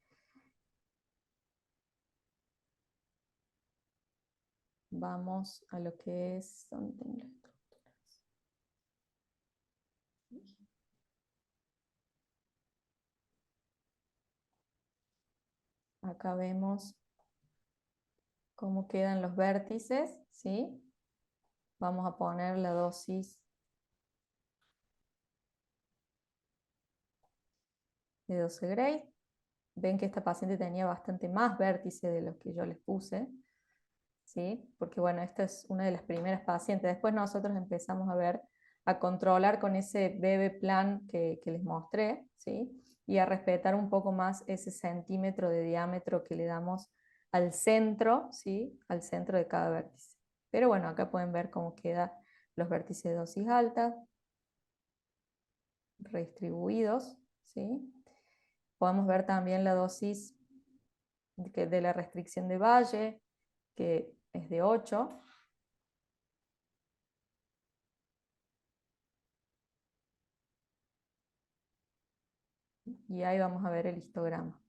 Speaker 2: Vamos a lo que es... ¿dónde tengo las estructuras? Acá vemos cómo quedan los vértices, ¿sí? Vamos a poner la dosis de 12 gray. Ven que esta paciente tenía bastante más vértice de los que yo les puse, ¿sí? Porque bueno, esta es una de las primeras pacientes. Después nosotros empezamos a controlar con ese BB plan que les mostré, ¿sí? Y a respetar un poco más ese centímetro de diámetro que le damos al centro, ¿sí? Al centro de cada vértice. Pero bueno, acá pueden ver cómo quedan los vértices de dosis alta, redistribuidos, ¿sí? Podemos ver también la dosis de la restricción de Valle, que es de 8. Y ahí vamos a ver el histograma.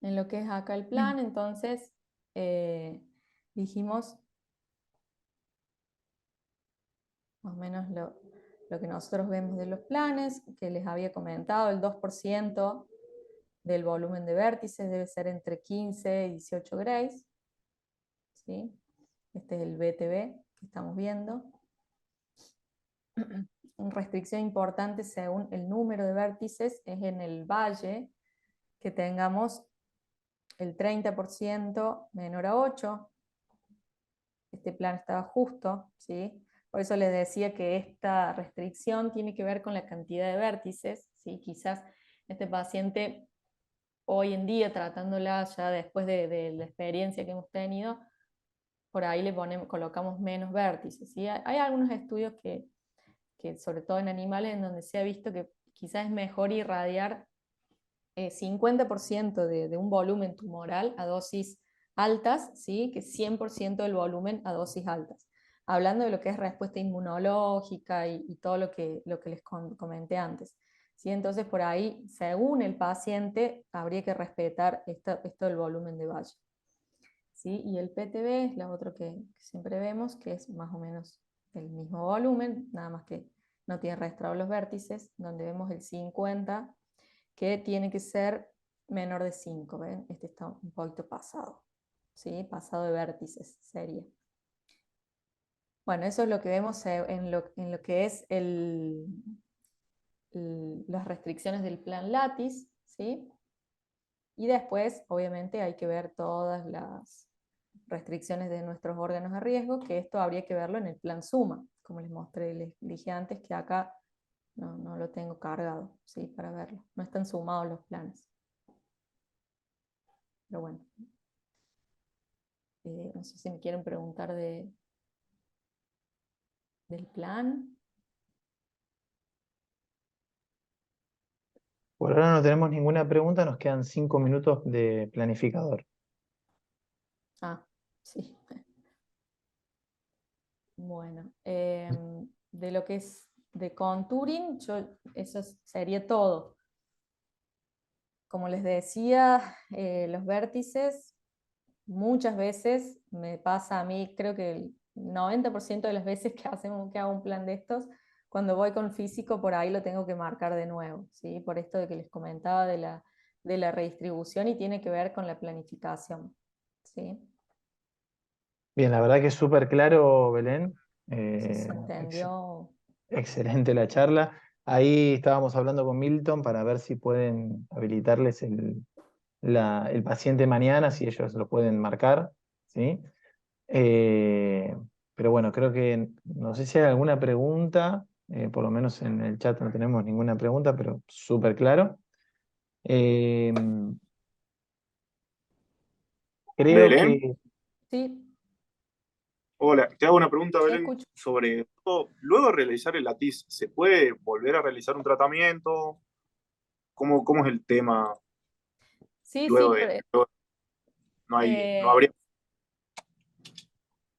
Speaker 2: En lo que es acá el plan, entonces, dijimos más o menos lo que nosotros vemos de los planes, que les había comentado, el 2% del volumen de vértices debe ser entre 15 y 18 grays, ¿sí? Este es el BTV que estamos viendo. Una restricción importante según el número de vértices es en el valle que tengamos el 30% menor a 8. Este plan estaba justo, ¿sí? Por eso les decía que esta restricción tiene que ver con la cantidad de vértices, ¿sí? Quizás este paciente hoy en día, tratándola ya después de la experiencia que hemos tenido, por ahí colocamos menos vértices, ¿sí? Hay algunos estudios que, sobre todo en animales, en donde se ha visto que quizás es mejor irradiar 50% de un volumen tumoral a dosis altas, ¿sí? Que 100% del volumen a dosis altas. Hablando de lo que es respuesta inmunológica y todo lo que les comenté antes. ¿Sí? Entonces, por ahí, según el paciente, habría que respetar esto del volumen de Valle. ¿Sí? Y el PTB es la otra que siempre vemos, que es más o menos el mismo volumen, nada más que no tiene registrados los vértices, donde vemos el 50, que tiene que ser menor de 5, ¿ven? Este está un poquito pasado, ¿sí? Pasado de vértices sería. Bueno, eso es lo que vemos en lo que es las restricciones del plan Lattice, ¿sí? Y después, obviamente, hay que ver todas las restricciones de nuestros órganos de riesgo, que esto habría que verlo en el plan Suma, como les mostré, les dije antes que acá no lo tengo cargado, ¿sí? Para verlo. No están sumados los planes. Pero bueno. No sé si me quieren preguntar del plan.
Speaker 1: Por ahora no tenemos ninguna pregunta, nos quedan 5 minutos de planificador.
Speaker 2: Ah, sí. Bueno, de lo que es de contouring, eso sería todo. Como les decía, los vértices, muchas veces me pasa a mí, creo que el 90% de las veces que hago un plan de estos, cuando voy con físico por ahí lo tengo que marcar de nuevo, ¿sí? Por esto de que les comentaba de la de la redistribución y tiene que ver con la planificación. ¿Sí?
Speaker 1: Bien, la verdad que es súper claro, Belén.
Speaker 2: Si se
Speaker 1: Ex-
Speaker 2: entendió.
Speaker 1: excelente la charla. Ahí estábamos hablando con Milton para ver si pueden habilitarles el paciente mañana, si ellos lo pueden marcar, ¿sí? Eh, pero bueno, creo que no sé si hay alguna pregunta, por lo menos en el chat no tenemos ninguna pregunta, pero súper claro. Eh, creo
Speaker 5: Belén,
Speaker 1: que,
Speaker 2: Sí,
Speaker 5: hola, te hago una pregunta,
Speaker 2: te
Speaker 5: Belén,
Speaker 2: escucho.
Speaker 5: sobre luego de realizar el latiz, ¿se puede volver a realizar un tratamiento? ¿Cómo es el tema
Speaker 2: Sí,
Speaker 5: luego
Speaker 2: sí,
Speaker 5: de, luego no
Speaker 2: eh,
Speaker 5: habría?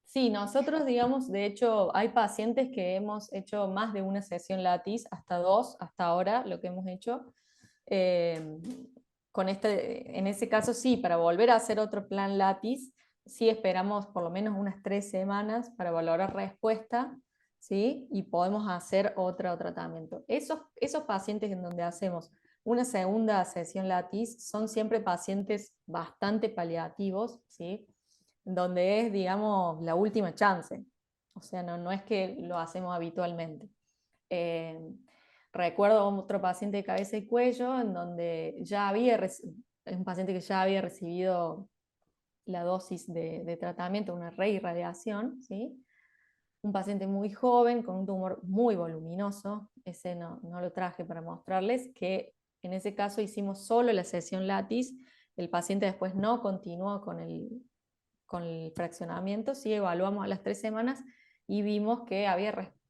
Speaker 2: sí, nosotros, digamos, de hecho, hay pacientes que hemos hecho más de una sesión Lattice, hasta 2, hasta ahora, lo que hemos hecho. Eh, en ese caso, sí, para volver a hacer otro plan Lattice, sí esperamos por lo menos unas 3 semanas para valorar respuesta, ¿sí? Y podemos hacer otro tratamiento. Esos pacientes en donde hacemos una segunda sesión Lattice son siempre pacientes bastante paliativos, ¿sí? Donde es, digamos, la última chance. O sea, no es que lo hacemos habitualmente. Eh, recuerdo otro paciente de cabeza y cuello en donde es un paciente que ya había recibido la dosis de tratamiento, una reirradiación, ¿sí? Un paciente muy joven con un tumor muy voluminoso, ese no lo traje para mostrarles, que en ese caso hicimos solo la sesión Lattice, el paciente después no continuó con el fraccionamiento, sí evaluamos a las 3 semanas y vimos que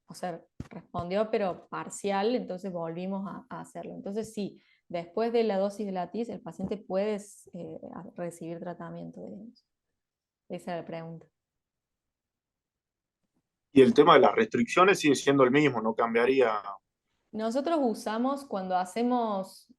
Speaker 2: o sea, respondió pero parcial, entonces volvimos a hacerlo. Entonces sí, después de la dosis de la TIS, el paciente puede recibir tratamiento, digamos. Esa es la pregunta.
Speaker 5: Y el tema de las restricciones sigue siendo el mismo, no cambiaría.
Speaker 2: Nosotros usamos cuando hacemos,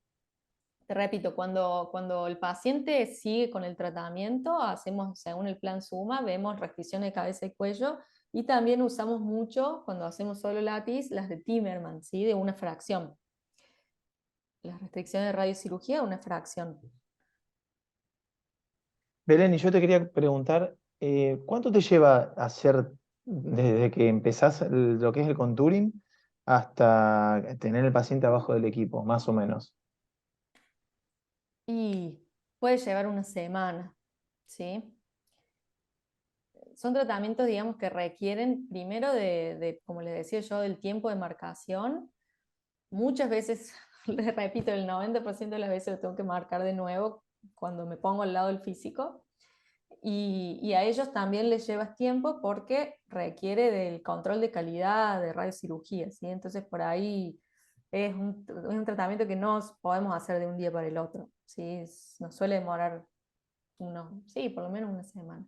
Speaker 2: te repito, cuando el paciente sigue con el tratamiento, hacemos según el plan SUMA, vemos restricciones de cabeza y cuello, y también usamos mucho, cuando hacemos solo Lattice, las de Timmerman, ¿sí? De una fracción. Las restricciones de radiocirugía, una fracción.
Speaker 1: Belén, y yo te quería preguntar, ¿cuánto te lleva hacer desde que empezás lo que es el contouring hasta tener el paciente abajo del equipo, más o menos?
Speaker 2: Y puede llevar una semana, ¿sí? Son tratamientos, digamos, que requieren primero como les decía yo, del tiempo de marcación. Muchas veces, les repito, el 90% de las veces lo tengo que marcar de nuevo cuando me pongo al lado del físico. Y a ellos también les llevas tiempo porque requiere del control de calidad de radiocirugía, ¿sí? Entonces por ahí es un tratamiento que no podemos hacer de un día para el otro, ¿sí? Nos suele demorar sí, por lo menos una semana.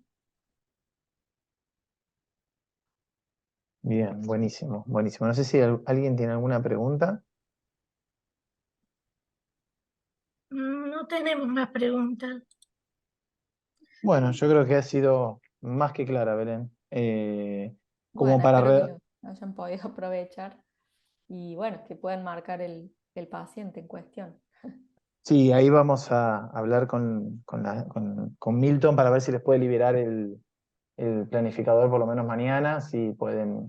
Speaker 1: Bien, buenísimo, buenísimo. No sé si alguien tiene alguna pregunta.
Speaker 6: No tenemos más preguntas.
Speaker 1: Bueno, yo creo que ha sido más que clara, Belén. Como
Speaker 2: Bueno,
Speaker 1: para...
Speaker 2: espero que lo hayan podido aprovechar y bueno, que puedan marcar el paciente en cuestión.
Speaker 1: Sí, ahí vamos a hablar con Milton para ver si les puede liberar el planificador por lo menos mañana, si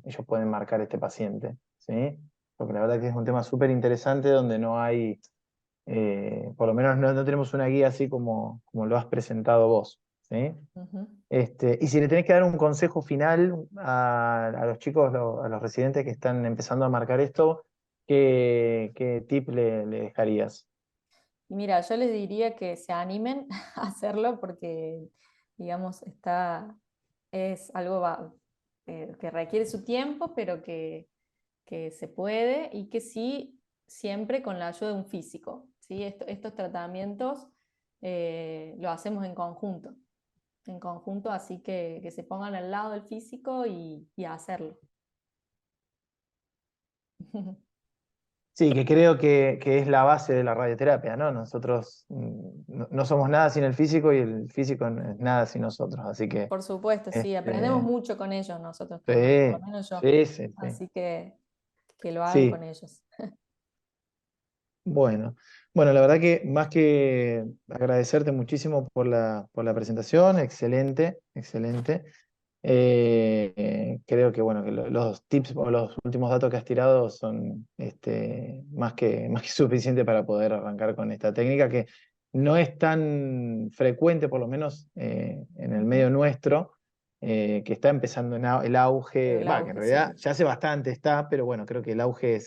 Speaker 1: ellos pueden marcar este paciente, ¿sí? Porque la verdad que es un tema súper interesante donde no hay, por lo menos no tenemos una guía así como lo has presentado vos, ¿sí?
Speaker 2: Ujú.
Speaker 1: Y si le tenés que dar un consejo final a los chicos, a los residentes que están empezando a marcar esto, ¿qué tip le dejarías?
Speaker 2: Y mira, yo les diría que se animen a hacerlo porque, digamos, es algo que requiere su tiempo, pero que se puede y que sí, siempre con la ayuda de un físico, ¿sí? Estos tratamientos lo hacemos en conjunto, así que se pongan al lado del físico y a hacerlo.
Speaker 1: Sí, que creo que es la base de la radioterapia, ¿no? Nosotros no somos nada sin el físico y el físico no es nada sin nosotros, así que
Speaker 2: Por supuesto, sí, aprendemos
Speaker 1: este,
Speaker 2: mucho con ellos nosotros también, por
Speaker 1: sí,
Speaker 2: lo menos yo.
Speaker 1: sí, sí, sí.
Speaker 2: Así que lo hagan
Speaker 1: Sí,
Speaker 2: con ellos.
Speaker 1: Bueno, bueno, la verdad que más que agradecerte muchísimo por la presentación, excelente, excelente. Creo que bueno, que los tips o los últimos datos que has tirado son más que suficiente para poder arrancar con esta técnica que no es tan frecuente, por lo menos en el medio nuestro, que está empezando el auge,
Speaker 2: El
Speaker 1: que en
Speaker 2: auge,
Speaker 1: realidad
Speaker 2: sí.
Speaker 1: ya hace bastante está, pero bueno, creo que el auge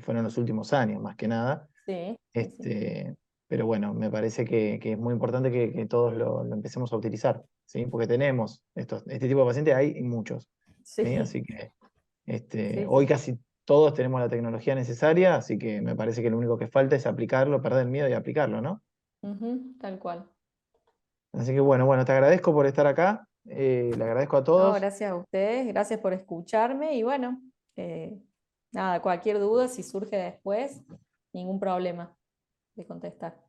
Speaker 1: fueron los últimos años, más que nada.
Speaker 2: Sí, sí, sí.
Speaker 1: Pero bueno, me parece que es muy importante que todos lo empecemos a utilizar, ¿sí? Porque tenemos este tipo de pacientes, hay muchos, ¿sí?
Speaker 2: Sí,
Speaker 1: Así que
Speaker 2: sí,
Speaker 1: hoy
Speaker 2: sí.
Speaker 1: casi todos tenemos la tecnología necesaria, así que me parece que lo único que falta es aplicarlo, perder el miedo y aplicarlo, ¿no?
Speaker 2: Ujú, tal cual.
Speaker 1: Así que bueno, te agradezco por estar acá, le agradezco a
Speaker 2: No,
Speaker 1: todos.
Speaker 2: gracias a ustedes, gracias por escucharme y bueno, nada, cualquier duda, si surge después, ningún problema de contestar.